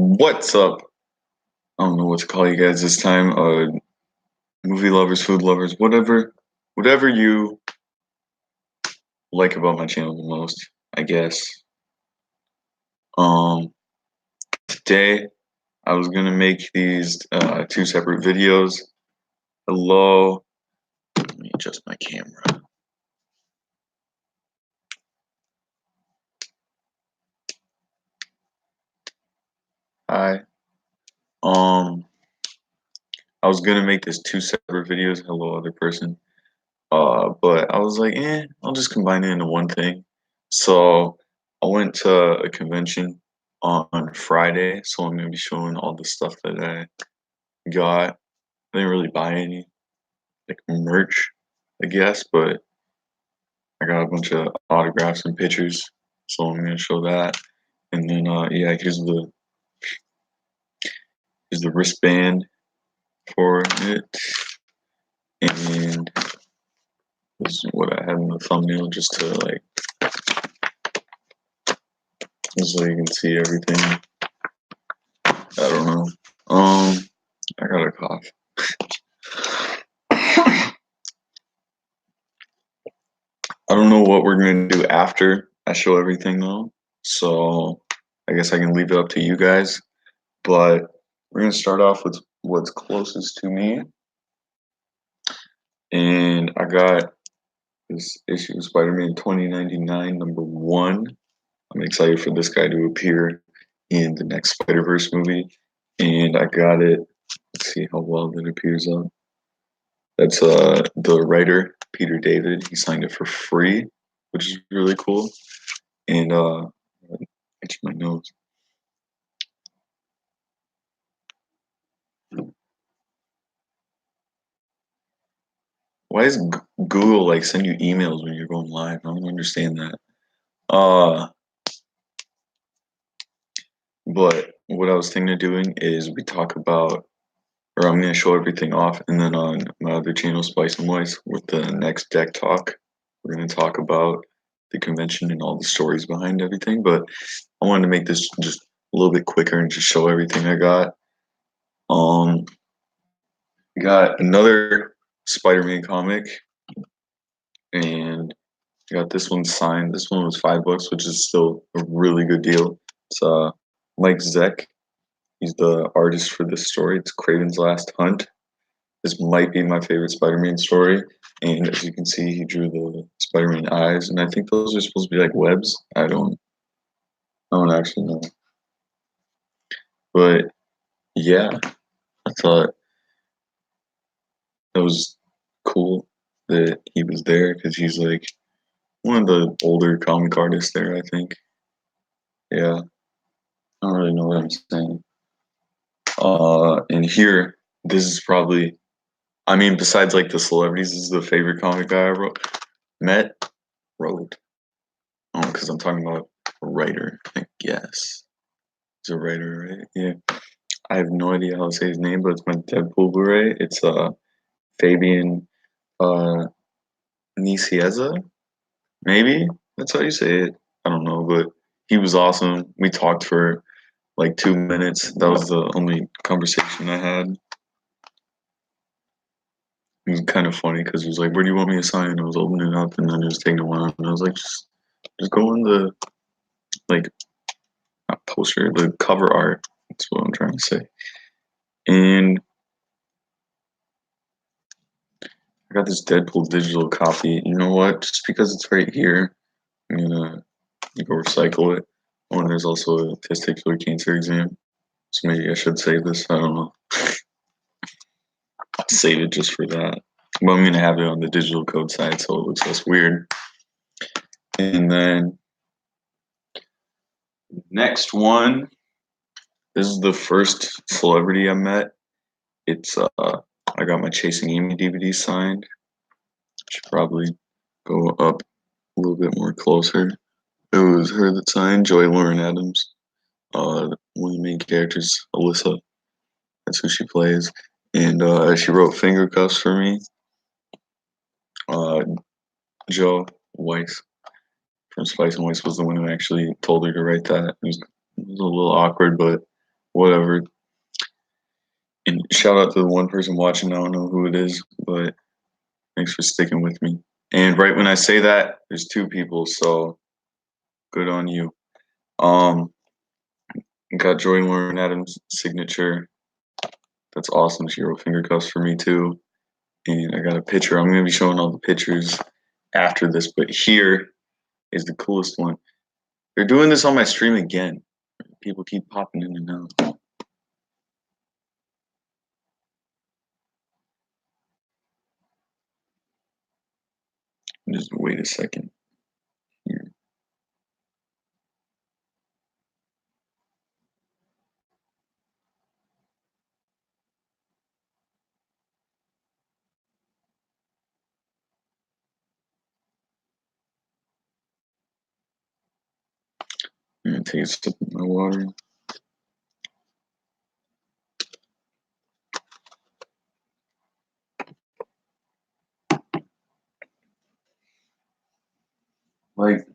What's up? I don't know what to call you guys this time. Movie lovers, food lovers, whatever you like about my channel the most, I guess. Um, Today I was gonna make these two separate videos. Hello, let me adjust my camera. Hi. Um, I was gonna make this two separate videos. Hello, other person. But I was like, I'll just combine it into one thing. So I went to a convention on Friday, so I'm gonna be showing all the stuff that I got. I didn't really buy any like merch, I guess, but I got a bunch of autographs and pictures, so I'm gonna show that. And then yeah, here's the wristband for it, and this is what I have in the thumbnail just to like, just so you can see everything. I don't know. I got a cough. I don't know what we're gonna do after I show everything though, so I guess I can leave it up to you guys. But we're gonna start off with what's closest to me, and I got this issue of Spider-Man 2099 #1. I'm excited for this guy to appear in the next Spider-Verse movie, and I got it. Let's see how well that appears on. That's the writer Peter David. He signed it for free, which is really cool. And itch my nose. Why does Google like send you emails when you're going live? I don't understand that. Uh, but what I was thinking of doing is we talk about, or I'm gonna show everything off, and then on my other channel, Spice and Weiss, with the next deck talk, we're gonna talk about the convention and all the stories behind everything. But I wanted to make this just a little bit quicker and just show everything I got. Um, got another Spider-Man comic, and I got this one signed. This one was $5, which is still a really good deal. It's Mike Zeck. He's the artist for this story. It's Craven's Last Hunt. This might be my favorite Spider-Man story. And as you can see, he drew the Spider-Man eyes, and I think those are supposed to be like webs. I don't actually know. But yeah, I thought that was cool that he was there because he's like one of the older comic artists there, I think. Yeah, I don't really know what I'm saying. And here, this is probably, I mean, besides like the celebrities, this is the favorite comic guy I wrote. Oh, because I'm talking about a writer, I guess. He's a writer, right? Yeah. I have no idea how to say his name, but it's my Deadpool Blu-ray. It's Fabian uh Nicieza, maybe that's how you say it. I don't know, but he was awesome. We talked for like 2 minutes. That was the only conversation I had. It was kind of funny because he was like, "Where do you want me to sign?" I was opening it up and then just taking it one, and I was like, "Just go in the like not poster, the cover art." That's what I'm trying to say. And I got this Deadpool digital copy. You know what? Just because it's right here, I'm gonna go recycle it. Oh, and there's also a testicular cancer exam. So maybe I should save this. I don't know. Save it just for that. But I'm gonna have it on the digital code side so it looks less weird. And then next one, this is the first celebrity I met. It's I got my Chasing Amy DVD signed. Should probably go up a little bit more closer. It was her that signed, Joy Lauren Adams. One of the main characters, Alyssa. That's who she plays. And she wrote Finger Cuffs for me. Uh, Joe Weiss from Spice and Weiss was the one who actually told her to write that. It was a little awkward, but whatever. And shout out to the one person watching. I don't know who it is, but thanks for sticking with me. And right when I say that, there's two people, so good on you. Um, got Joy Lauren Adams' signature. That's awesome. She wrote finger cuffs for me too. And I got a picture. I'm gonna be showing all the pictures after this, but here is the coolest one. They're doing this on my stream again. People keep popping in and out. Just wait a second here. I'm gonna take a sip of my water. Like,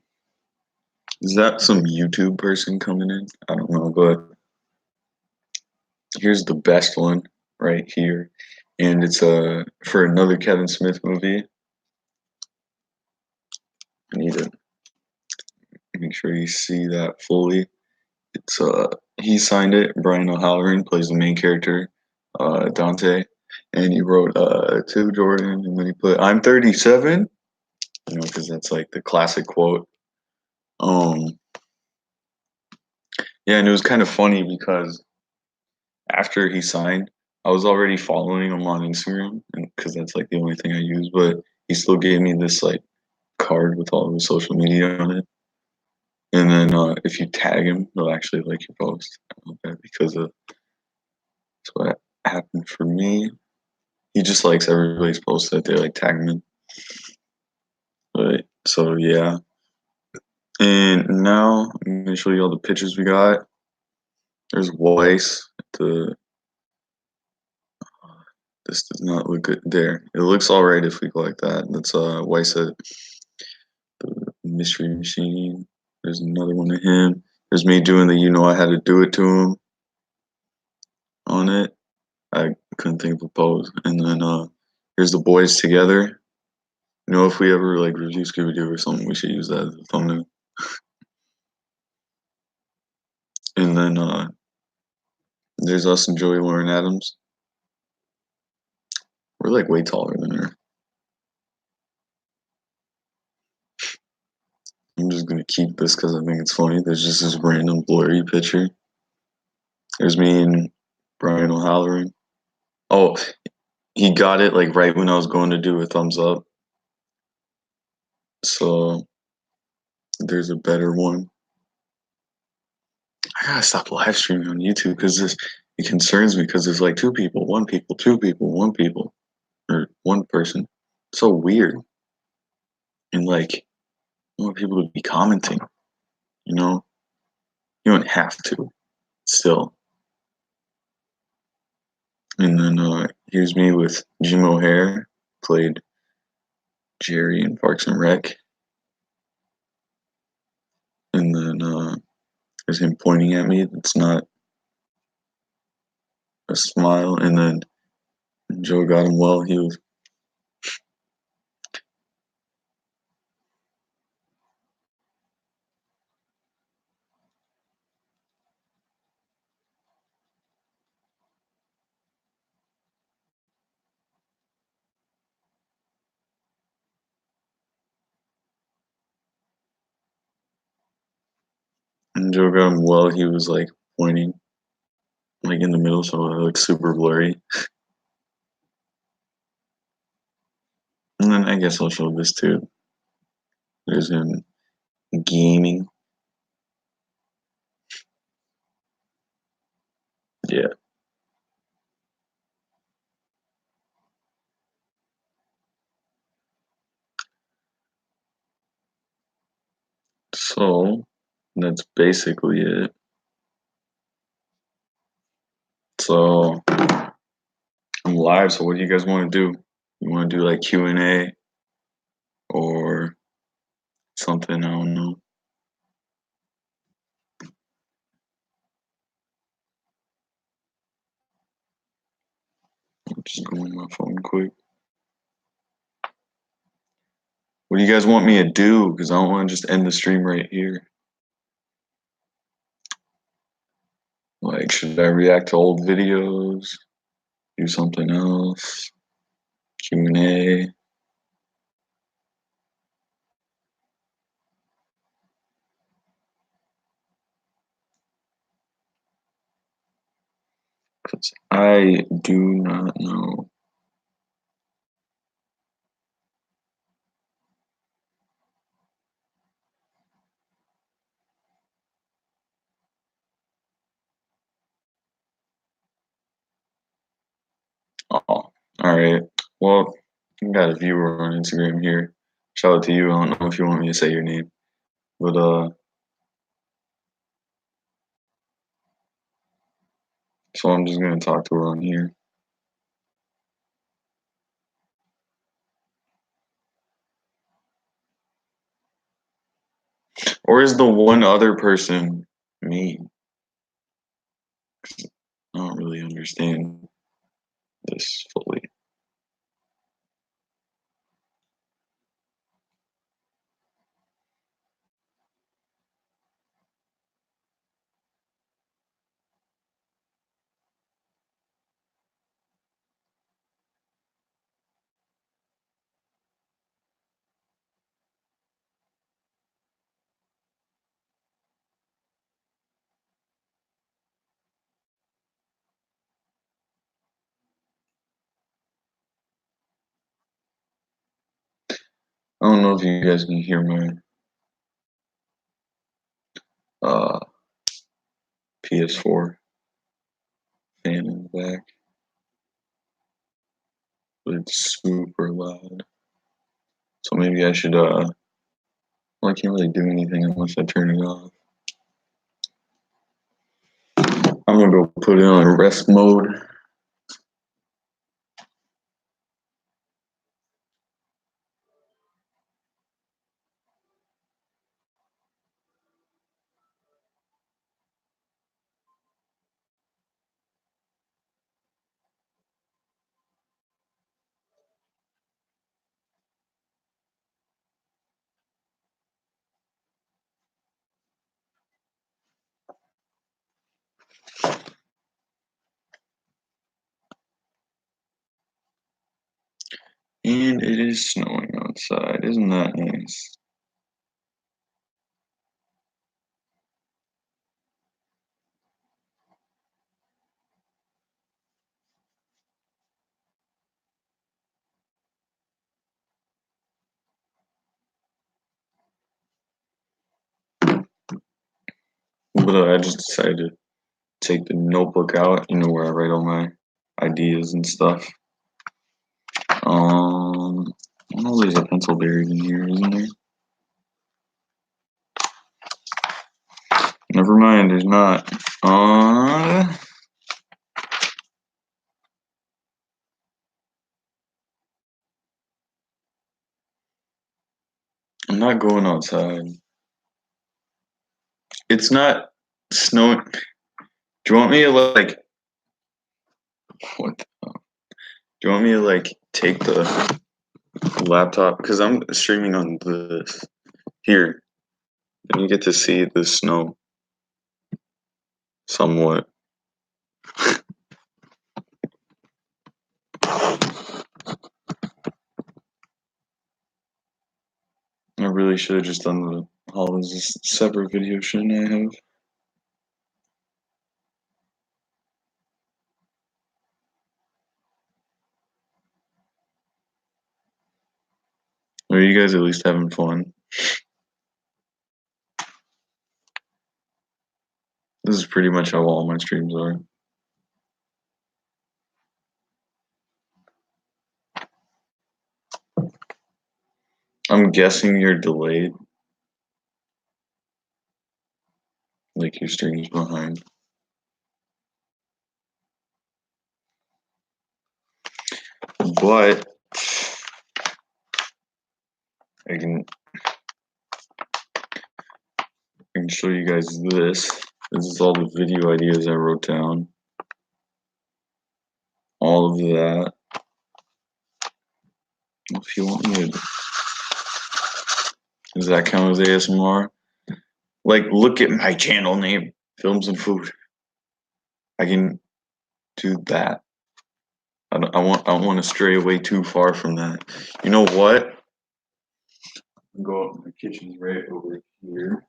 is that some YouTube person coming in? I don't know, but here's the best one right here. And it's for another Kevin Smith movie. I need to make sure you see that fully. It's he signed it. Brian O'Halloran plays the main character, Dante, and he wrote to Jordan, and then he put "I'm 37," you know, because that's like the classic quote. Um, yeah, and it was kind of funny because after he signed, I was already following him on Instagram, and because that's like the only thing I use. But he still gave me this like card with all of his social media on it, and then if you tag him, he'll actually like your post. Okay, because of that's what happened for me. He just likes everybody's posts that they like tag him in. But so yeah. And now I'm gonna show you all the pictures we got. There's Weiss. This does not look good there. It looks alright if we go like that. That's Weiss at the Mystery Machine. There's another one of him. There's me doing the I had to do it to him on it. I couldn't think of a pose. And then here's the boys together. If we ever like review Scooby Doo or something, we should use that as a thumbnail. And then there's us and Joey Lauren Adams. We're like way taller than her. I'm just gonna keep this because I think it's funny. There's just this random blurry picture. There's me and Brian O'Halloran. Oh, he got it like right when I was going to do a thumbs up. So there's a better one. I gotta stop live streaming on YouTube because it concerns me because there's like two people, one people, two people, one people, or one person. It's so weird. And like I want people to be commenting, you know? You don't have to still. And then here's me with Jim O'Hare, played Jerry in Parks and Rec. And then there's him pointing at me. It's not a smile. And then Joe got him well. He was. And Joe got him well. He was like pointing, like in the middle, so it looks super blurry. And then I guess I'll show this too. There's him gaming. Yeah. So that's basically it. So I'm live. So what do you guys want to do? You want to do like Q&A or something? I don't know. Just go on my phone quick. What do you guys want me to do? Because I don't want to just end the stream right here. Like, should I react to old videos? Do something else? Q&A? Because I do not know. Oh, alright. Well, I got a viewer on Instagram here. Shout out to you. I don't know if you want me to say your name. But so I'm just gonna talk to her on here. Or is the one other person me? I don't really understand this fully. I don't know if you guys can hear my uh, PS4 fan in the back, but it's super loud. So maybe I should well, I can't really do anything unless I turn it off. I'm gonna go put it on rest mode. And it is snowing outside. Isn't that nice? But I just decided to take the notebook out, you know, where I write all my ideas and stuff. I know there's a pencil buried in here, isn't there? Never mind, there's not. I'm not going outside. It's not snowing. Do you want me to like what? Do you want me to like take the laptop because I'm streaming on this here, and you get to see the snow somewhat. I really should have just done the all as a separate video, shouldn't I have? Are you guys at least having fun? This is pretty much how all my streams are. I'm guessing you're delayed. Like your stream's behind. But I can show you guys this. This is all the video ideas I wrote down. all of that. If you want me to, does that count as ASMR? Like, look at my channel name, Films and Food. I can do that. I want to stray away too far from that. You know what? Go up. My kitchen's right over here.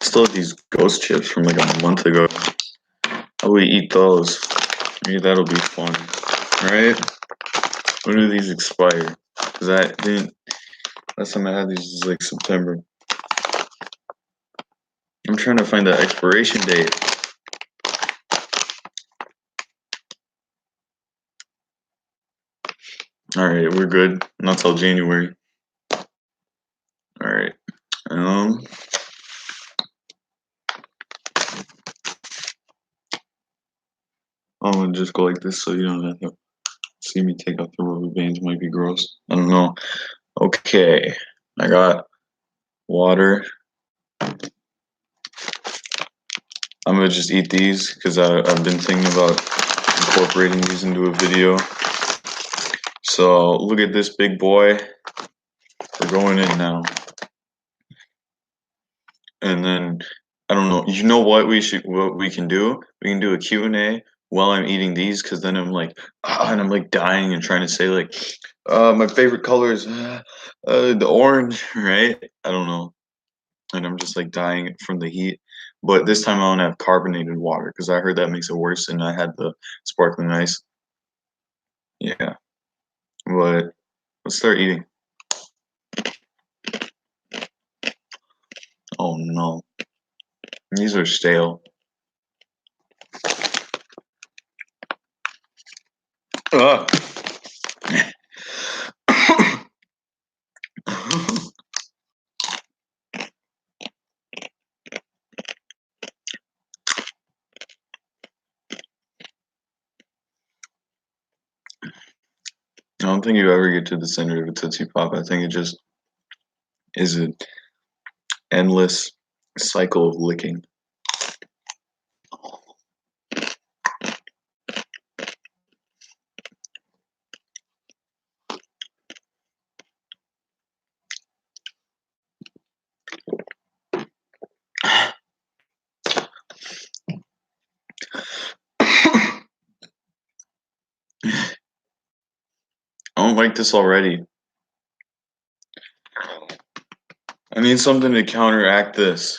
Still have these ghost chips from like a month ago. I would eat those. Maybe that'll be fun, right? When do these expire? Cause I didn't. Last time I had these was like September. I'm trying to find the expiration date. All right, we're good. Not till January. All right. I'm gonna just go like this so you don't have to see me take out the rubber bands. Might be gross. I don't know. Okay, I got water. I'm gonna just eat these because I've been thinking about incorporating these into a video. So look at this big boy. We're going in now. And then I don't know. You know what we can do? We can do a Q&A while I'm eating these because then I'm like and I'm like dying and trying to say like my favorite color is the orange, right? I don't know. And I'm just like dying from the heat. But this time I want to have carbonated water because I heard that makes it worse and I had the sparkling ice. Yeah. But let's start eating. Oh no. These are stale. Ugh. I don't think you ever get to the center of a Tootsie Pop. I think it just is an endless cycle of licking. I don't like this already. I need something to counteract this.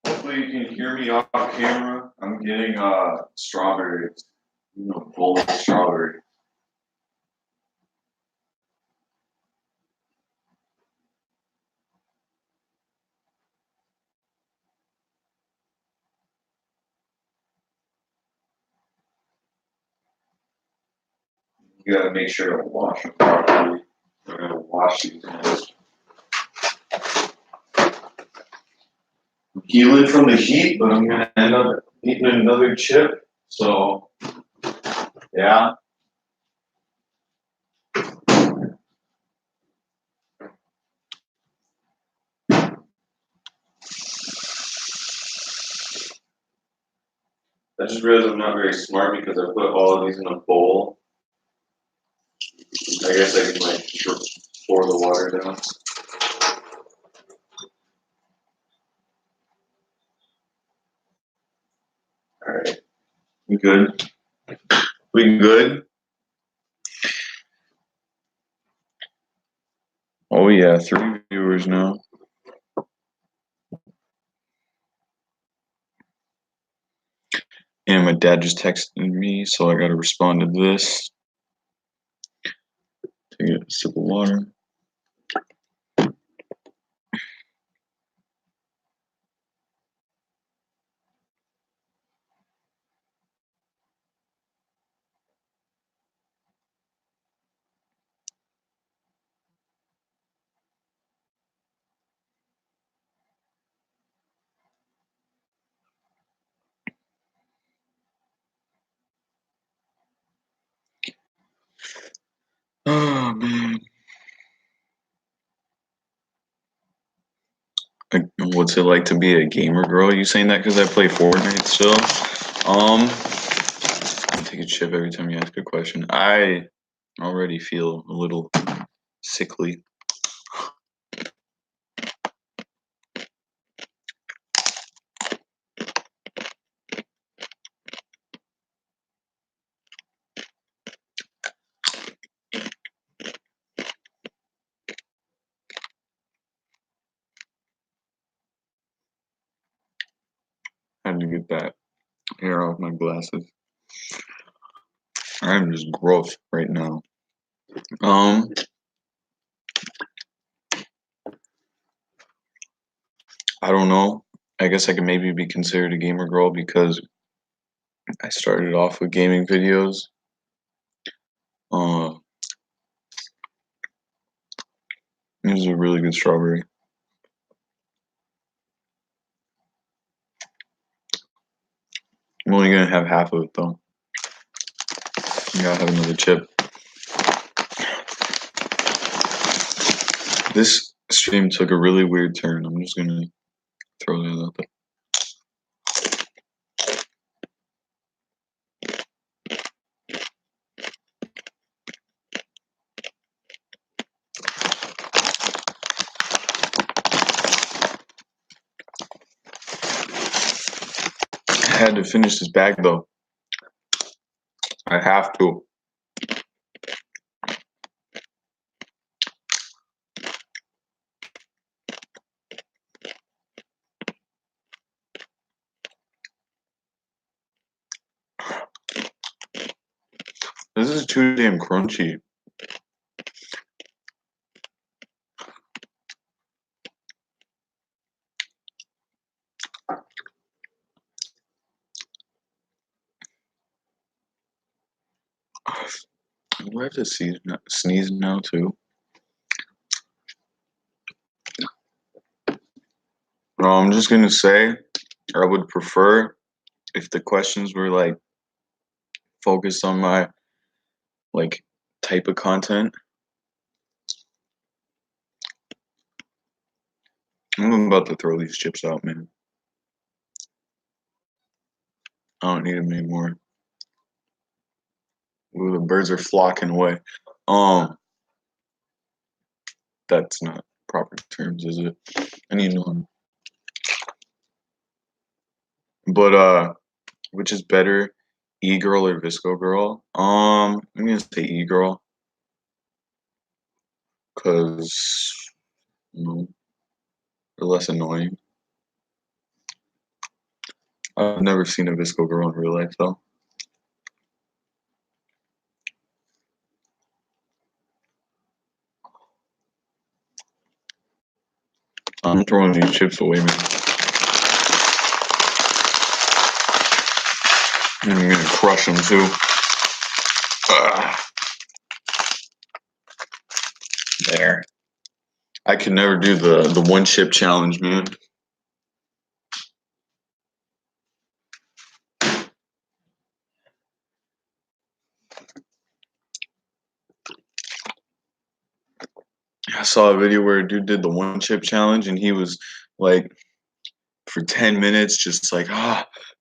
Hopefully you can hear me off camera. I'm getting strawberries. You know, bowl of strawberries. You gotta make sure to wash them properly. We're gonna wash these. Healing from the heat, but I'm gonna end up eating another chip. So, yeah. I just realized I'm not very smart because I put all of these in a bowl. I guess I can like pour the water down. All right, we good? We good? Oh yeah, 3 viewers now. And my dad just texted me, so I gotta respond to this. Take a sip of water. Oh man. What's it like to be a gamer girl? You saying that because I play Fortnite still? I take a chip every time you ask a question. I already feel a little sickly. I had to get that hair off my glasses. I'm just gross right now. Um, I don't know. I guess I could maybe be considered a gamer girl because I started off with gaming videos. Uh, it was a really good strawberry. I'm only gonna have half of it though. I gotta have another chip. This stream took a really weird turn. I'm just gonna throw that out there. I had to finish this bag though. I have to. This is too damn crunchy. Do I have to sneeze now too? No, I'm just gonna say I would prefer if the questions were like focused on my like type of content. I'm about to throw these chips out, man. I don't need them anymore. Ooh, the birds are flocking away. Um, that's not proper terms, is it? I need one. But which is better, e-girl or visco girl? I'm gonna say e-girl, cause you know they're less annoying. I've never seen a visco girl in real life though. I'm throwing these chips away, man. And I'm gonna crush them too. There. I could never do the one chip challenge, man. I saw a video where a dude did the one chip challenge and he was like for 10 minutes just like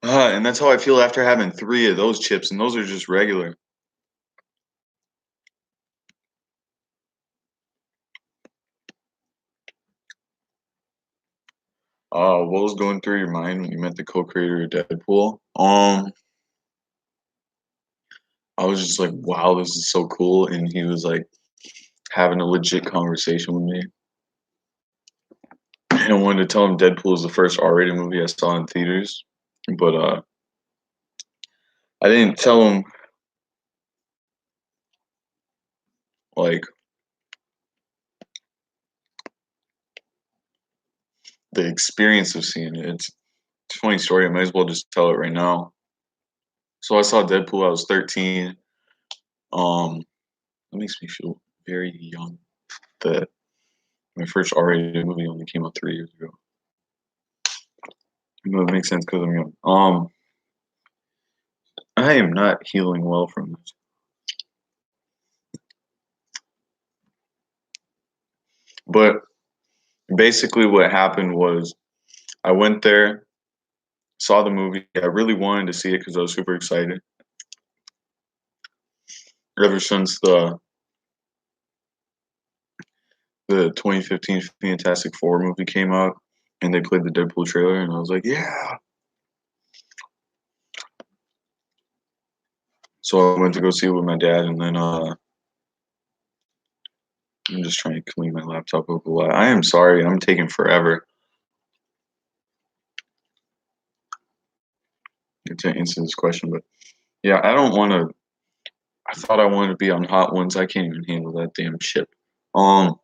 and that's how I feel after having 3 of those chips and those are just regular. What was going through your mind when you met the co-creator of Deadpool? I was just like, wow, this is so cool, and he was like having a legit conversation with me. And I wanted to tell him Deadpool is the first R-rated movie I saw in theaters, but I didn't tell him like the experience of seeing it. It's a funny story. I might as well just tell it right now. So I saw Deadpool. I was 13. Um, that makes me feel very young. That my first R-rated movie only came out 3 years ago. No, it makes sense because I'm young. I am not healing well from this. But basically, what happened was I went there, saw the movie. I really wanted to see it because I was super excited. Ever since the 2015 Fantastic Four movie came out, and they played the Deadpool trailer, and I was like, yeah. So I went to go see it with my dad, and then I'm just trying to clean my laptop up a lot. I am sorry, I'm taking forever to answer this question, but yeah, I don't want to. I thought I wanted to be on Hot Ones. I can't even handle that damn shit. Um,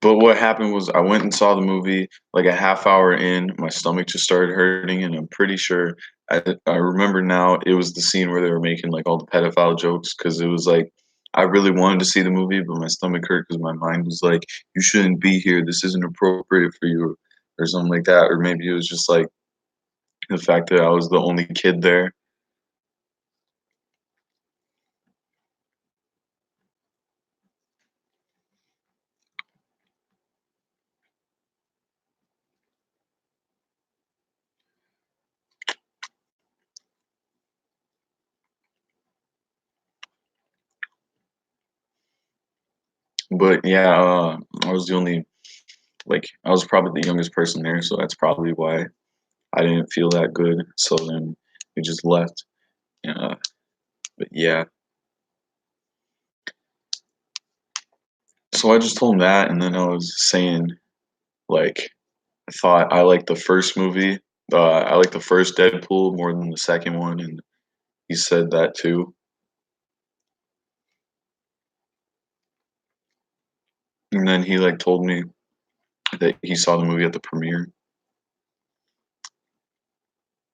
but what happened was I went and saw the movie. Like a half hour in, my stomach just started hurting, and I'm pretty sure I remember now it was the scene where they were making like all the pedophile jokes because it was like I really wanted to see the movie, but my stomach hurt because my mind was like, "You shouldn't be here. This isn't appropriate for you," or something like that. Or maybe it was just like the fact that I was the only kid there. But yeah, I was the only like I was probably the youngest person there, so that's probably why I didn't feel that good. So then we just left. Uh, but yeah, so I just told him that, and then I was saying like I thought I liked the first movie. I like the first Deadpool more than the second one, and he said that too. And then he like told me that he saw the movie at the premiere,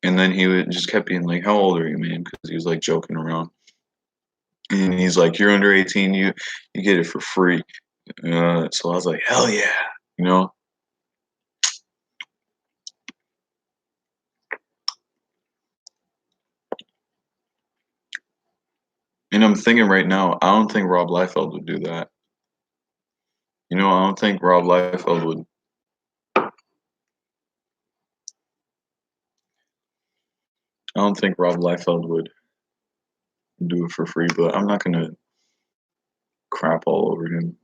and then just kept being like, "How old are you, man?" Because he was like joking around, and he's like, "You're under 18. You get it for free." So I was like, "Hell yeah!" You know. And I'm thinking right now, I don't think Rob Liefeld would do that. You know, I don't think Rob Liefeld would. I don't think Rob Liefeld would do it for free. But I'm not gonna crap all over him.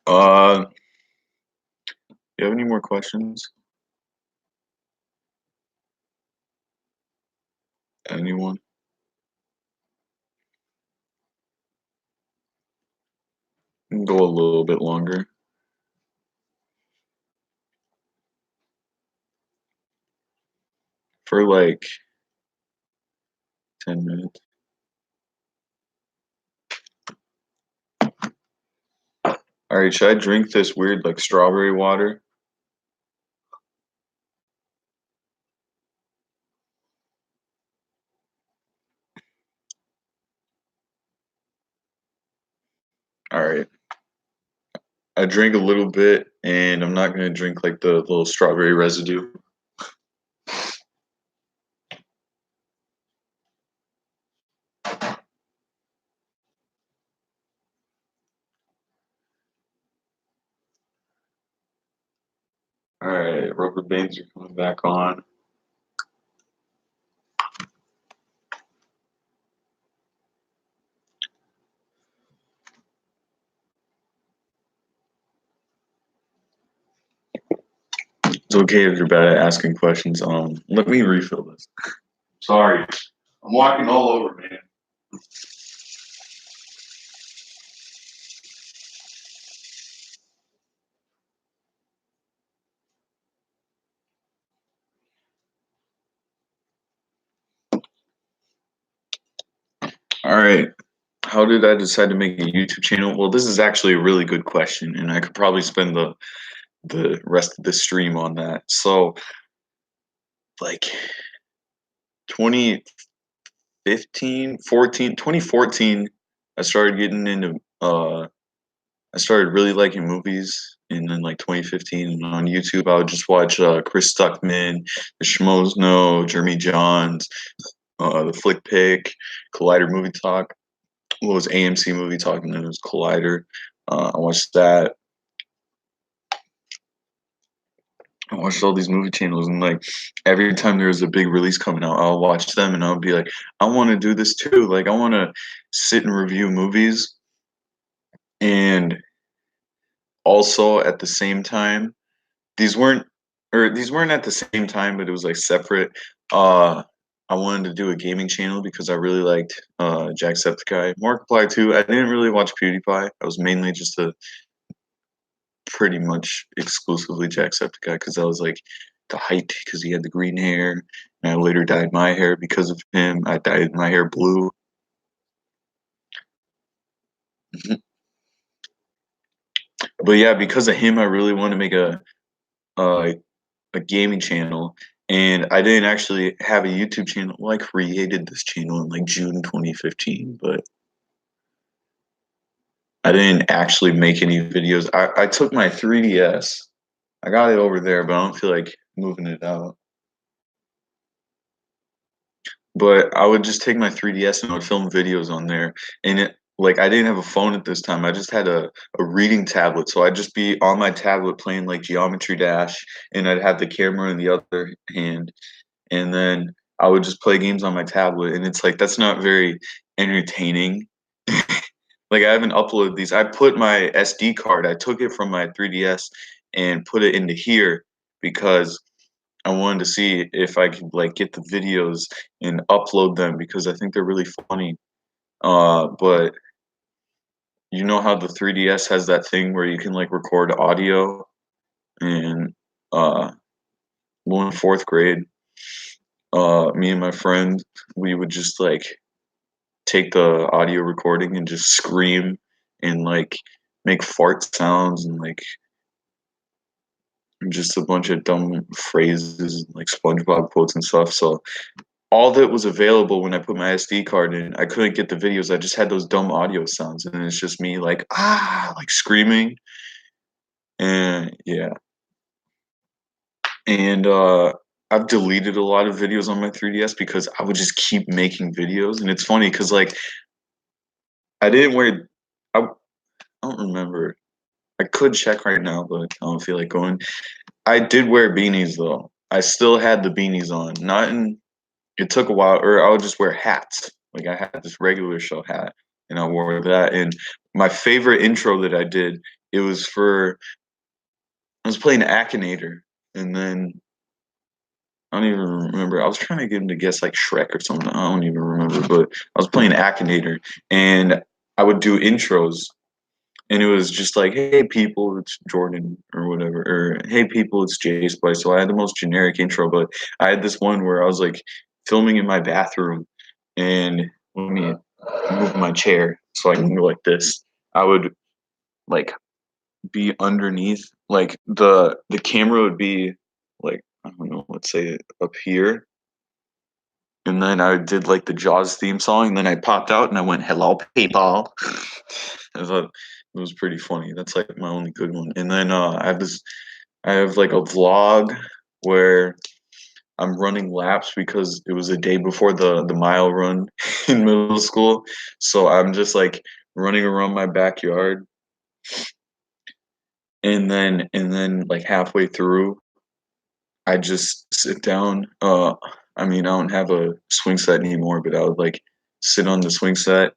Do you have any more questions? Anyone? We can go a little bit longer for like 10 minutes. All right, should I drink this weird like strawberry water? All right, I drink a little bit, and I'm not gonna drink like the little strawberry residue. All right, rubber bands are coming back on. It's okay if you're bad at asking questions. Let me refill this. Sorry, I'm walking all over, man. All right. How did I decide to make a YouTube channel? Well, this is actually a really good question, and I could probably spend the rest of the stream on that. So, like 2015, 14, 2014, I started getting into I started really liking movies, and then like 2015 and on YouTube I would just watch Chris Stuckman, the Schmoes Know, Jeremy Johns, the Flick Pick, Collider Movie Talk. What was AMC Movie Talk, and then it was Collider. I watched that. I watched all these movie channels, and like every time there was a big release coming out, I'll watch them, and I'll be like, I want to do this too. Like I want to sit and review movies, and also at the same time, these weren't these weren't at the same time, but it was like separate. Uh, I wanted to do a gaming channel because I really liked Jacksepticeye, Markiplier too. I didn't really watch PewDiePie. I was mainly just a pretty much exclusively Jacksepticeye because I was like the height because he had the green hair, and I later dyed my hair because of him. I dyed my hair blue. But yeah, because of him, I really want to make a a gaming channel, and I didn't actually have a YouTube channel. Well, I created this channel in like June 2015, but I didn't actually make any videos. I took my 3DS. I got it over there, but I don't feel like moving it out. But I would just take my 3DS and I would film videos on there. And it like I didn't have a phone at this time. I just had a reading tablet. So I'd just be on my tablet playing like Geometry Dash, and I'd have the camera in the other hand, and then I would just play games on my tablet, and it's like that's not very entertaining. Like I haven't uploaded these. I put my SD card. I took it from my 3DS and put it into here because I wanted to see if I could like get the videos and upload them because I think they're really funny. But you know how the 3DS has that thing where you can like record audio, and uh, well, in fourth grade, me and my friend, we would just like take the audio recording and just scream and like make fart sounds and like just a bunch of dumb phrases like SpongeBob quotes and stuff. So all that was available when I put my SD card in, I couldn't get the videos. I just had those dumb audio sounds, and it's just me like like screaming, and yeah. And I've deleted a lot of videos on my 3DS because I would just keep making videos, and it's funny because like I didn't wear. I don't remember. I could check right now, but I don't feel like going. I did wear beanies though. I still had the beanies on. Not in. It took a while, or I would just wear hats. Like I had this regular show hat, and I wore that. And my favorite intro that I did, it was for I was playing Akinator, and then I don't even remember. I was trying to get him to guess like Shrek or something. I don't even remember, but I was playing Akinator, and I would do intros, and it was just like, "Hey people, it's Jordan or whatever," or "Hey people, it's Jay Spice." So I had the most generic intro, but I had this one where I was like filming in my bathroom, and let me move my chair so I can go like this. I would like be underneath, like the camera would be like I don't know, let's say up here, and then I did like the Jaws theme song, and then I popped out and I went, "Hello, people." I thought it was pretty funny. That's like my only good one. And then I have like a vlog where I'm running laps because it was a day before the mile run in middle school. So I'm just like running around my backyard, and then like halfway through, I just sit down. I mean, I don't have a swing set anymore, but I would like sit on the swing set.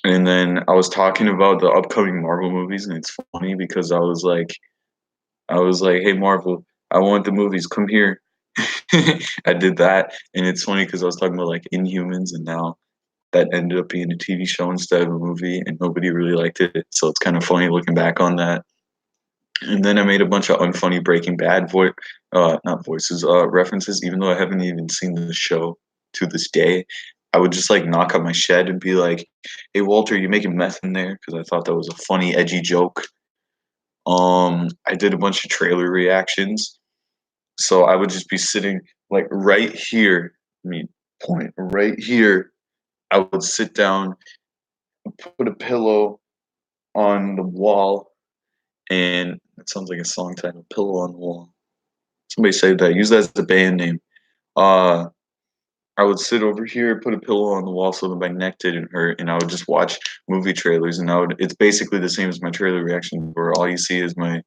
And then I was talking about the upcoming Marvel movies, and it's funny because I was like, "Hey Marvel, I want the movies. Come here." I did that, and it's funny because I was talking about like Inhumans, and now that ended up being a TV show instead of a movie, and nobody really liked it. So it's kind of funny looking back on that. And then I made a bunch of unfunny Breaking Bad not voices, references. Even though I haven't even seen the show to this day, I would just like knock on my shed and be like, "Hey Walter, you making meth in there?" Because I thought that was a funny, edgy joke. I did a bunch of trailer reactions, so I would just be sitting like right here. I mean, point right here. I would sit down, put a pillow on the wall, and it sounds like a song title, "Pillow on the Wall." Somebody say that. Use that as a band name. Uh, I would sit over here, put a pillow on the wall so that my neck didn't hurt, and I would just watch movie trailers, and it's basically the same as my trailer reaction, where all you see is my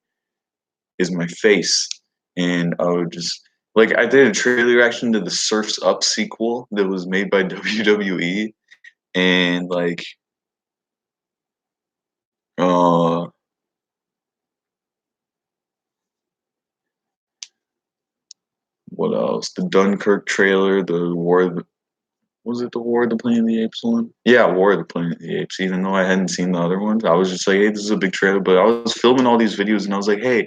face, and I would just like I did a trailer reaction to the Surf's Up sequel that was made by WWE, and like uh what else? The Dunkirk trailer, the was it the War of the Planet of the Apes one? Yeah, War of the Planet of the Apes. Even though I hadn't seen the other ones, I was just like, hey, this is a big trailer. But I was filming all these videos, and I was like, hey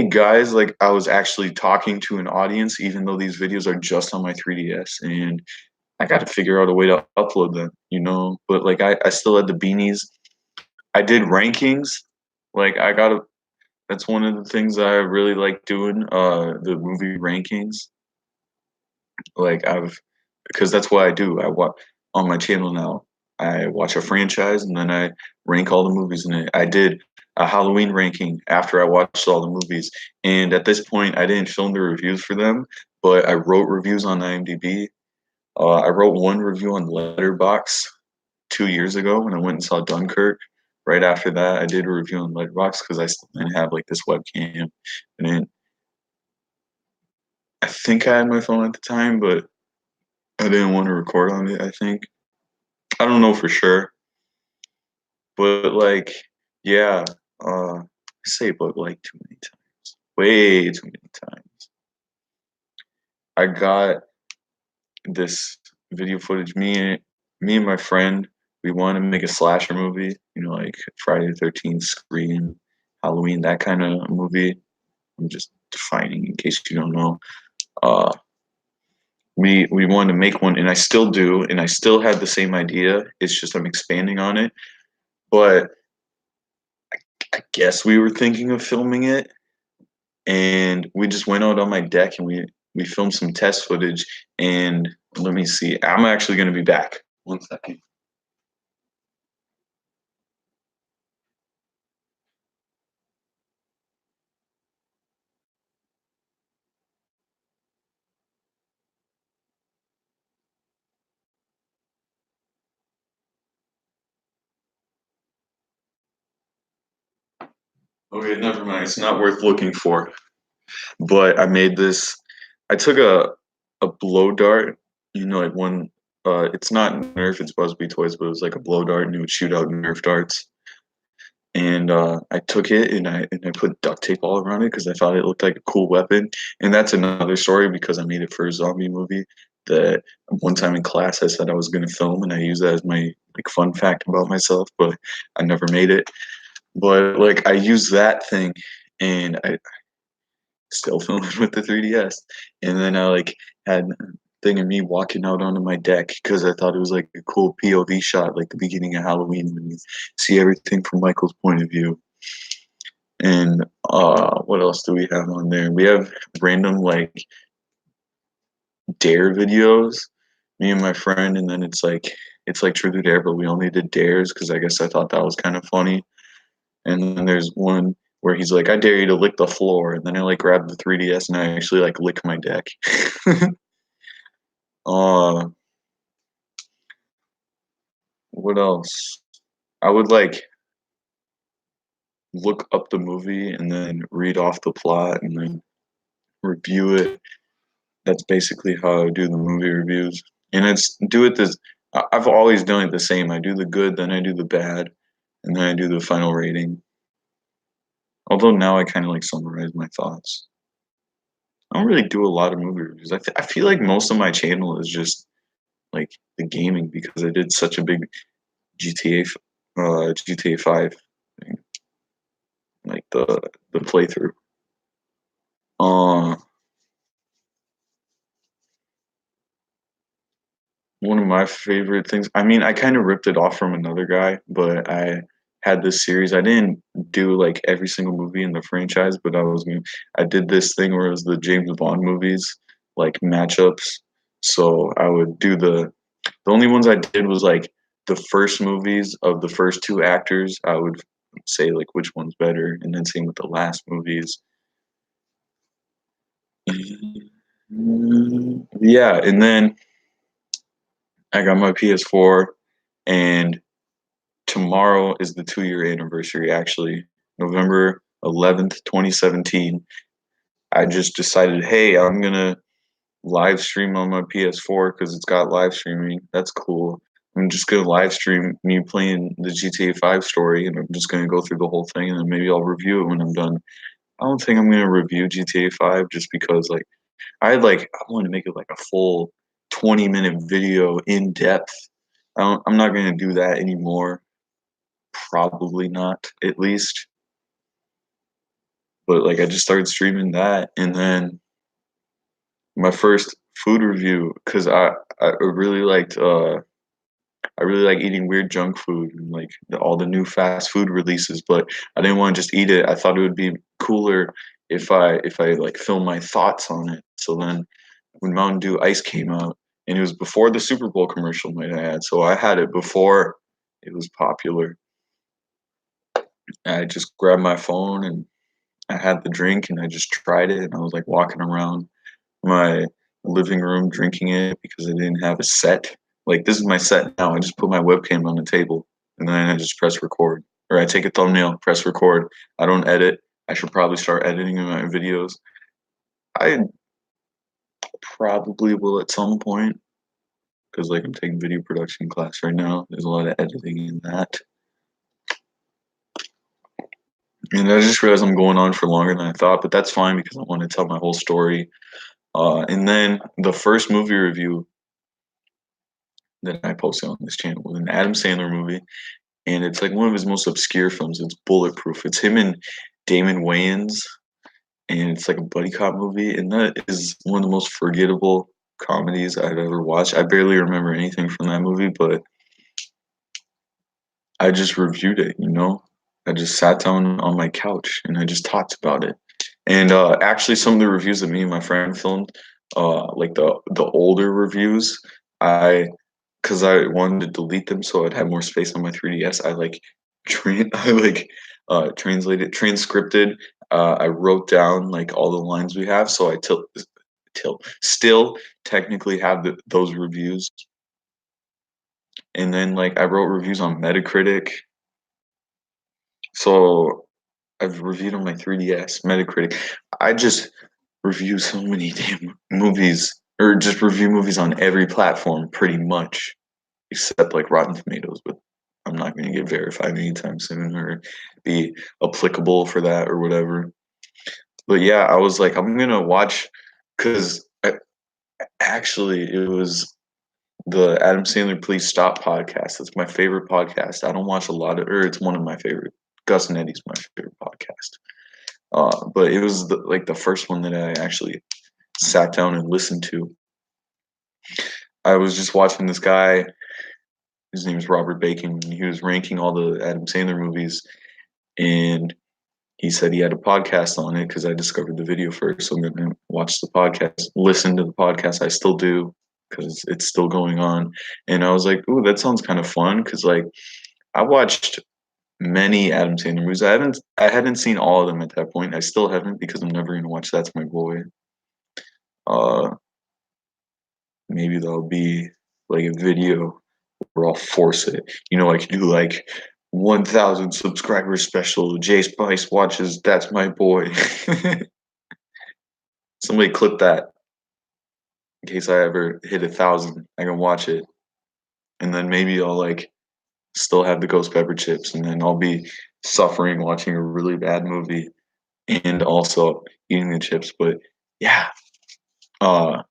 guys, like I was actually talking to an audience, even though these videos are just on my 3DS, and I got to figure out a way to upload them, you know. But like I still had the beanies. I did rankings. Like I got to. That's one of the things that I really like doing. The movie rankings. Like I've because that's what I do. I watch on my channel now. I watch a franchise and then I rank all the movies in it. I did a Halloween ranking after I watched all the movies, and at this point, I didn't film the reviews for them, but I wrote reviews on IMDb. I wrote one review on Letterboxd 2 years ago when I went and saw Dunkirk. Right after that, I did a review on Letterboxd because I still didn't have like this webcam, and then I think I had my phone at the time, but I didn't want to record on it. I think I don't know for sure, but like, yeah, I say but like too many times, way too many times. I got this video footage. Me and my friend, we want to make a slasher movie. You know, like Friday the 13th, Scream, Halloween, that kind of movie. I'm just defining in case you don't know. Uh, we wanted to make one, and I still do, and I still had the same idea. It's just I'm expanding on it, but I guess we were thinking of filming it, and we just went out on my deck and we filmed some test footage. And let me see, I'm actually going to be back. 1 second. Okay, never mind. It's not worth looking for. But I made this. I took a blow dart. You know, like one. It's not Nerf. It's Busby Toys, but it was like a blow dart, and it would shoot out Nerf darts. And I took it and I put duct tape all around it because I thought it looked like a cool weapon. And that's another story because I made it for a zombie movie. That one time in class I said I was going to film, and I used that as my like fun fact about myself, but I never made it. But like I used that thing, and I still filming with the 3DS. And then I like had a thing of me walking out onto my deck because I thought it was like a cool POV shot, like the beginning of Halloween when you see everything from Michael's point of view. And what else do we have on there? We have random like dare videos, me and my friend, and then it's like Truth or Dare, but we only did dares because I guess I thought that was kind of funny. And then there's one where he's like, "I dare you to lick the floor," and then I like grab the 3DS and I actually like lick my deck. uh, what else? I would like look up the movie and then read off the plot and then review it. That's basically how I do the movie reviews. And it's do it this. I've always done it the same. I do the good, then I do the bad, and then I do the final rating. Although now I kind of like summarize my thoughts. I don't really do a lot of movie reviews. I feel like most of my channel is just like the gaming because I did such a big GTA GTA 5 thing, like the playthrough. Uh One of my favorite things. I mean, I kind of ripped it off from another guy, but I had this series. I didn't do like every single movie in the franchise, but I did this thing where it was the James Bond movies, like matchups. So I would do the only ones I did was like the first movies of the first two actors. I would say like which one's better, and then same with the last movies. Yeah, and then I got my PS4, and tomorrow is the 2 year anniversary, actually. November 11th, 2017. I just decided, hey, I'm gonna live stream on my PS4 because it's got live streaming. That's cool. I'm just gonna live stream me playing the GTA 5 story, and I'm just gonna go through the whole thing, and then maybe I'll review it when I'm done. I don't think I'm gonna review GTA 5 just because I want to make it like a full 20-minute video in depth. I'm not gonna do that anymore. Probably not, at least. But like I just started streaming that, and then my first food review because I really liked I really like eating weird junk food and like all the new fast food releases, but I didn't want to just eat it. I thought it would be cooler if I like film my thoughts on it. So then when Mountain Dew Ice came out, and it was before the Super Bowl commercial, might I add, so I had it before it was popular. I just grabbed my phone and I had the drink and I just tried it, and I was like walking around my living room drinking it because I didn't have a set. Like this is my set now. I just put my webcam on the table and then I just press record. Or I take a thumbnail, press record. I don't edit. I should probably start editing in my videos. I probably will at some point because like I'm taking video production class right now. There's a lot of editing in that. And I just realized I'm going on for longer than I thought, but that's fine because I want to tell my whole story. And then the first movie review that I posted on this channel was an Adam Sandler movie, and it's like one of his most obscure films. It's Bulletproof. It's him and Damon Wayans, and it's like a buddy cop movie, and that is one of the most forgettable comedies I've ever watched. I barely remember anything from that movie, but I just reviewed it, you know? I just sat down on my couch and I just talked about it. And actually, some of the reviews that me and my friend filmed, like the older reviews, I because I wanted to delete them so I'd have more space on my 3DS. I like I like translated, transcripted. I wrote down like all the lines we have, so I still technically have those reviews. And then like I wrote reviews on Metacritic, so I've reviewed on my 3DS, Metacritic. I just review so many damn movies, or just review movies on every platform pretty much, except like Rotten Tomatoes, but I'm not going to get verified anytime soon or be applicable for that or whatever. But yeah, I was like, I'm going to watch because actually it was the Adam Sandler Please Stop podcast. That's my favorite podcast. I don't watch a lot of, or it's one of my favorite. Gus and Eddie's my favorite podcast. But it was like the first one that I actually sat down and listened to. I was just watching this guy. His name is Robert Bacon. He was ranking all the Adam Sandler movies, and he said he had a podcast on it because I discovered the video first. So I'm going to watch the podcast, listen to the podcast. I still do because it's still going on. And I was like, ooh, that sounds kind of fun because like I watched many Adam Sandler movies. I hadn't seen all of them at that point. I still haven't because I'm never going to watch That's My Boy. Uh, Maybe there'll be like a video where I'll force it. You know, I could do like 1,000 subscriber special. Jay Spice watches That's My Boy. Somebody clip that in case I ever hit 1,000. I can watch it, and then maybe I'll like still have the ghost pepper chips, and then I'll be suffering watching a really bad movie and also eating the chips. But yeah, uh,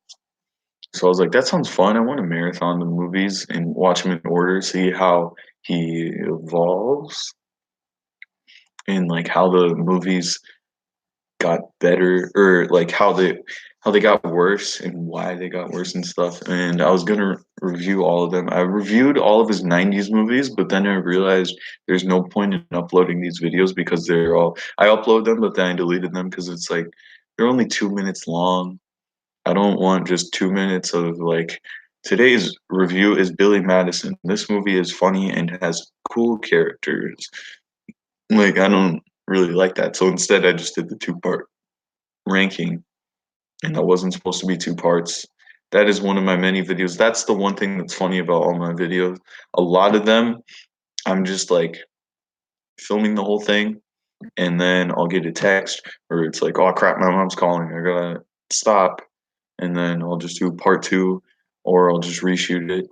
so I was like, that sounds fun. I want to marathon the movies and watch them in order, see how he evolves and like how the movies got better or like how they got worse and why they got worse and stuff. And I was gonna review all of them. I reviewed all of his '90s movies, but then I realized there's no point in uploading these videos because I upload them, but then I deleted them because it's like they're only 2 minutes long. I don't want just 2 minutes of like today's review is Billy Madison. This movie is funny and has cool characters. Like I don't really like that. So instead I just did the two-part ranking, and that wasn't supposed to be two parts. That is one of my many videos. That's the one thing that's funny about all my videos. A lot of them, I'm just like filming the whole thing, and then I'll get a text or it's like, oh crap, my mom's calling. I gotta stop, and then I'll just do part two, or I'll just reshoot it.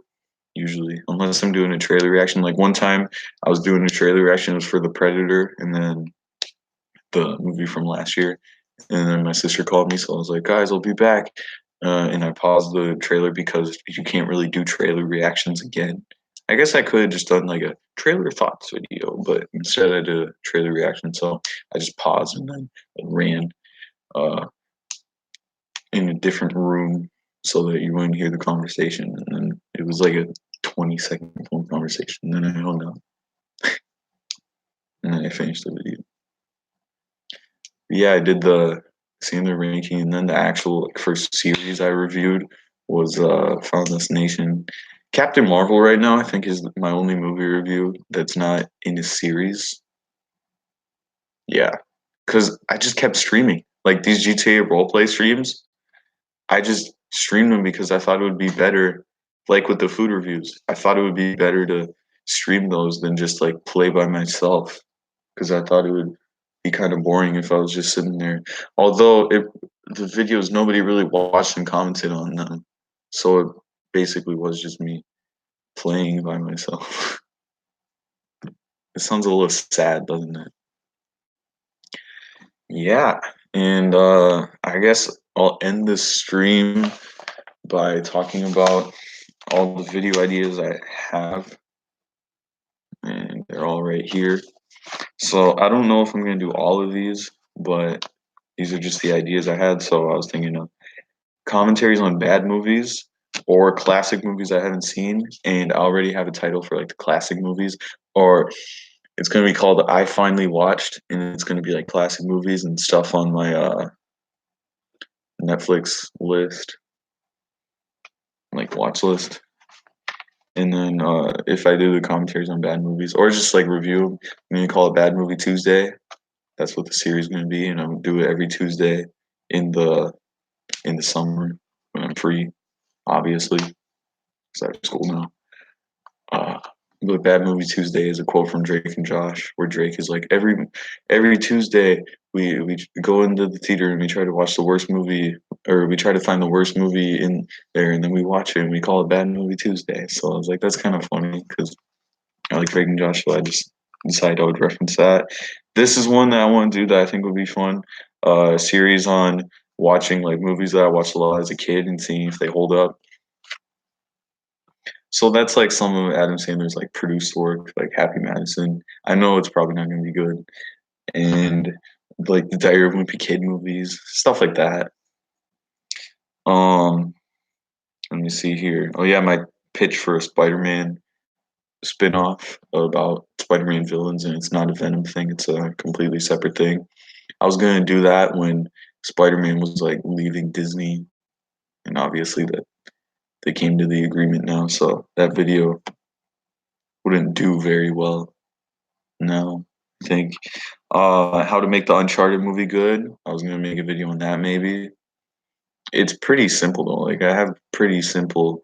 Usually, unless I'm doing a trailer reaction. Like one time, I was doing a trailer reaction. It was for The Predator, and then the movie from last year. And then my sister called me, so I was like, guys, I'll be back. And I paused the trailer because you can't really do trailer reactions again. I guess I could have just done like a trailer thoughts video, but instead I did a trailer reaction. So I just paused and then ran uh, in a different room so that you wouldn't hear the conversation. And then it was like a 20-second phone conversation. And then I hung up and then I finished the video. Yeah, I did the seeing the ranking, and then the actual like, first series I reviewed was Found This Nation. Captain Marvel right now, I think, is my only movie review that's not in a series. Yeah, because I just kept streaming like these GTA roleplay streams. I just streamed them because I thought it would be better, like with the food reviews. I thought it would be better to stream those than just like play by myself because I thought it would be kind of boring if I was just sitting there. Although the videos nobody really watched and commented on them, so it basically was just me playing by myself. It sounds a little sad, doesn't it? Yeah, and I guess I'll end this stream by talking about all the video ideas I have, and they're all right here. So I don't know if I'm gonna do all of these, but these are just the ideas I had. So I was thinking of commentaries on bad movies or classic movies I haven't seen, and I already have a title for like the classic movies, or it's gonna be called I Finally Watched, and it's gonna be like classic movies and stuff on my Netflix list, like watch list. And then if I do the commentaries on bad movies or just like review, I'm gonna call it Bad Movie Tuesday. That's what the series is gonna be, and I'm gonna do it every Tuesday in the summer when I'm free, obviously, because I have school now. Uh, but Bad Movie Tuesday is a quote from Drake and Josh, where Drake is like, every Tuesday we go into the theater and we try to watch the worst movie, or we try to find the worst movie in there, and then we watch it and we call it Bad Movie Tuesday. So I was like, that's kind of funny because I like Drake and Josh, so I just decided I would reference that. This is one that I want to do that I think would be fun. A series on watching like movies that I watched a lot as a kid and seeing if they hold up. So that's like some of Adam Sandler's like produced work, like Happy Madison. I know it's probably not going to be good, and like the Diary of a Wimpy Kid movies, stuff like that. Um, Let me see here. Oh yeah, my pitch for a Spider-Man spin-off about Spider-Man villains, and it's not a Venom thing; it's a completely separate thing. I was gonna do that when Spider-Man was like leaving Disney, and obviously that they came to the agreement now, so that video wouldn't do very well. No, I think how to make the Uncharted movie good. I was gonna make a video on that maybe. It's pretty simple though. Like I have pretty simple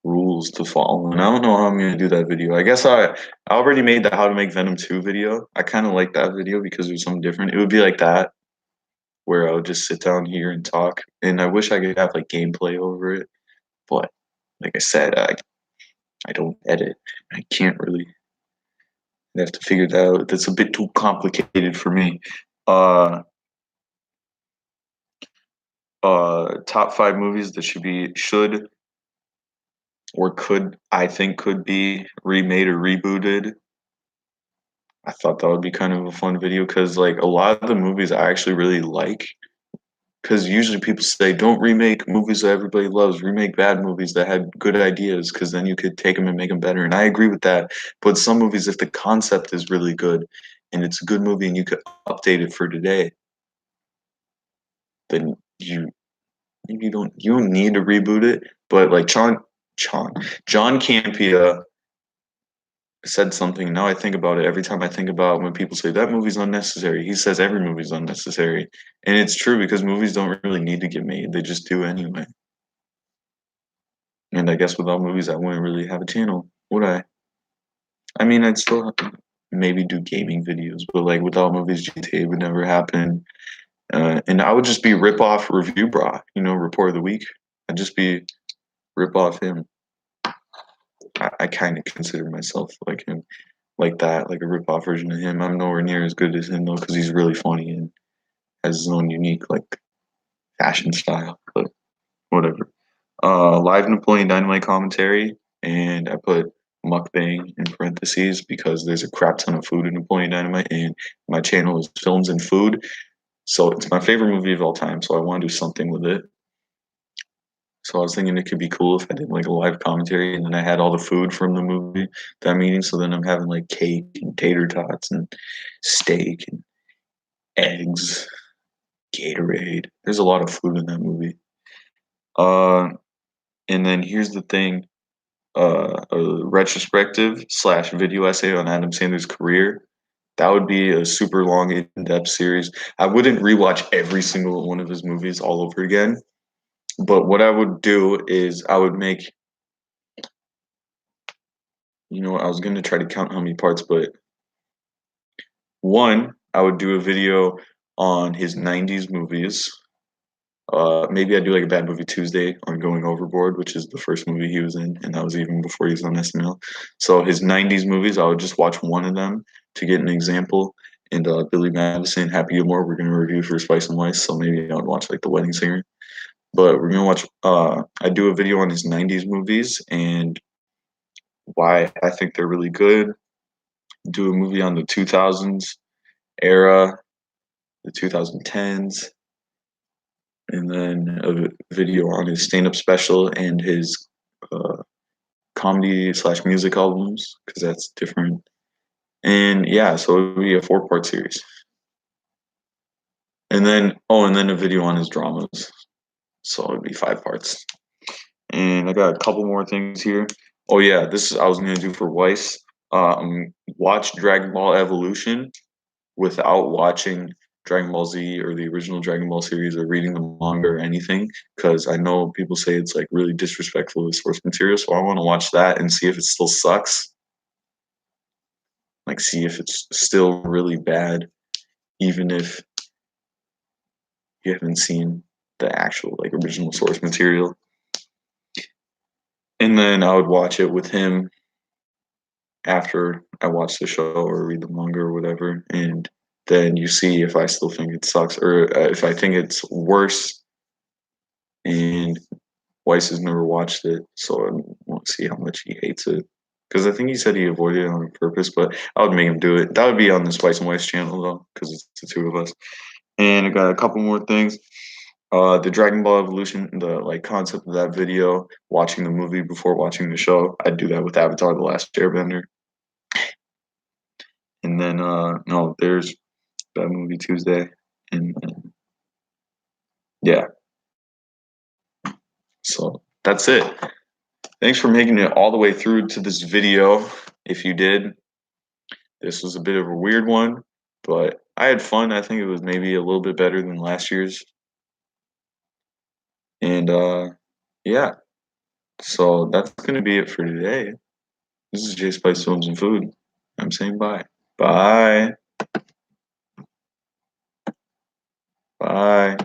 rules to follow, and I don't know how I'm gonna do that video. I guess I already made the How to Make Venom 2 video. I kind of like that video because it was something different. It would be like that where I would just sit down here and talk, and I wish I could have like gameplay over it, but like I said, I don't edit. I can't really. I have to figure that out. That's a bit too complicated for me. Uh, Top five movies that should or could I think could be remade or rebooted. I thought that would be kind of a fun video because like a lot of the movies I actually really like. Because usually people say don't remake movies that everybody loves, remake bad movies that had good ideas because then you could take them and make them better. And I agree with that. But some movies, if the concept is really good and it's a good movie and you could update it for today, then you don't need to reboot it. But like John Campea said something. Now I think about it every time I think about when people say that movie's unnecessary. He says every movie's unnecessary, and it's true because movies don't really need to get made; they just do anyway. I guess without movies, I wouldn't really have a channel, would I? I mean, I'd still maybe do gaming videos, but like without movies, GTA would never happen. And I would just be rip off review bra, report of the week. I'd just be rip off him. I kind of consider myself like him, like that, like a rip off version of him. I'm nowhere near as good as him though, because he's really funny and has his own unique like fashion style. But whatever. Live Napoleon Dynamite commentary, and I put mukbang in parentheses because there's a crap ton of food in Napoleon Dynamite, and my channel is films and food. So it's my favorite movie of all time, so I want to do something with it. So I was thinking it could be cool if I did like a live commentary and then I had all the food from the movie that I'm eating. So then I'm having like cake and tater tots and steak and eggs, Gatorade. There's a lot of food in that movie. And then here's the thing, a retrospective slash video essay on Adam Sandler's career. That would be a super long, in-depth series. I wouldn't rewatch every single one of his movies all over again. But what I would do is I would make, I was going to try to count how many parts, but one, I would do a video on his 90s movies. Maybe I'd do like a Bad Movie Tuesday on Going Overboard, which is the first movie he was in, and that was even before he was on SNL. So his 90s movies, I would just watch one of them to get an example. And Billy Madison, Happy Gilmore, we're going to review for Spice and Weiss, so maybe I would watch like The Wedding Singer. But we're going to watch, I do a video on his 90s movies and why I think they're really good. Do a movie on the 2000s era, the 2010s, and then a video on his stand-up special and his comedy slash music albums because that's different. And yeah, so it would be a 4-part series. And then a video on his dramas. So it'd be 5 parts. And I got a couple more things here. Oh yeah, this I was gonna do for Weiss. Watch Dragon Ball Evolution without watching Dragon Ball Z or the original Dragon Ball series or reading the manga or anything, because I know people say it's like really disrespectful to source material. So I want to watch that and see if it still sucks. Like see if it's still really bad, even if you haven't seen the actual like original source material. And then I would watch it with him after I watch the show or read the manga or whatever, and then you see if I still think it sucks or if I think it's worse. And Weiss has never watched it, so I want to see how much he hates it. Because I think he said he avoided it on purpose, but I would make him do it. That would be on the Spice and Weiss channel though, because it's the two of us. And I got a couple more things. The Dragon Ball Evolution, the like concept of that video, watching the movie before watching the show. I'd do that with Avatar: The Last Airbender. And then no, there's Bad Movie Tuesday, and yeah. So that's it. Thanks for making it all the way through to this video. If you did, this was a bit of a weird one, but I had fun. I think it was maybe a little bit better than last year's. And yeah, so that's gonna be it for today. This is J Spice Films and Food. I'm saying bye. Bye. Bye.